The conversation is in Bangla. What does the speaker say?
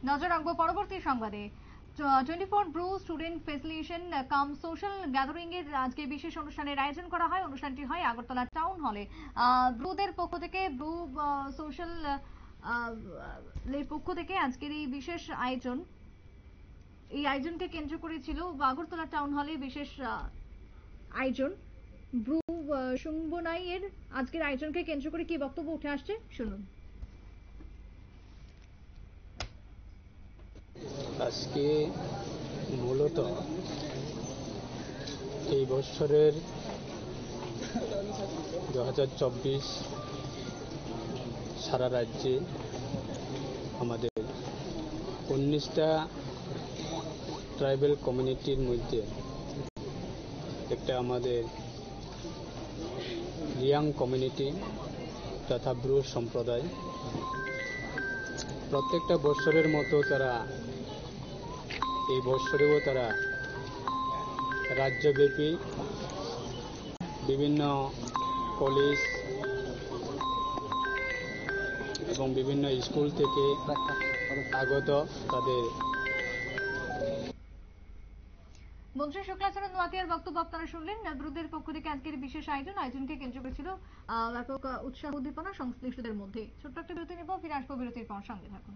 নজর রাখবো পরবর্তী সংবাদে। 24 ব্রু স্টুডেন্ট ফেসিলিটেশন কাম সোশ্যাল গ্যাদারিং এর আজকে বিশেষ অনুষ্ঠানের আয়োজন করা হয়। অনুষ্ঠানটি হয় আগরতলা টাউন হলে। ব্রুদের পক্ষ থেকে ব্রু সোশ্যাল এর পক্ষ থেকে আজকের এই বিশেষ আয়োজন, এই আয়োজনকে কেন্দ্র করে ছিল আগরতলা টাউন হলে বিশেষ আয়োজন। ব্রু সুংবনাই এর আজকের আয়োজনকে কেন্দ্র করে কি বক্তব্য উঠে আসছে শুনুন। আজকে মূলত এই বছরের 2024 সারা রাজ্যে আমাদের 19টা ট্রাইবাল কমিউনিটির মধ্যে একটা আমাদের রিয়াং কমিউনিটি তথা ব্রু সম্প্রদায় প্রত্যেকটা বছরের মতো তারা এই বছরেও তারা রাজ্যব্যাপী বিভিন্ন কলেজ এবং বিভিন্ন স্কুল থেকে আগত তাদের মন্ত্রী শুক্লাচরণ নোয়াতিয়ার বক্তব্য আপনারা শুনলেন। ব্রুদের পক্ষ থেকে আজকের বিশেষ আয়োজনকে কেন্দ্র করেছিল ব্যাপক উৎসাহ উদ্দীপনা সংশ্লিষ্টদের মধ্যে। ছোট্ট একটা বিরতি নেব, ফিরে আসবো বিরতির পর, সঙ্গে থাকুন।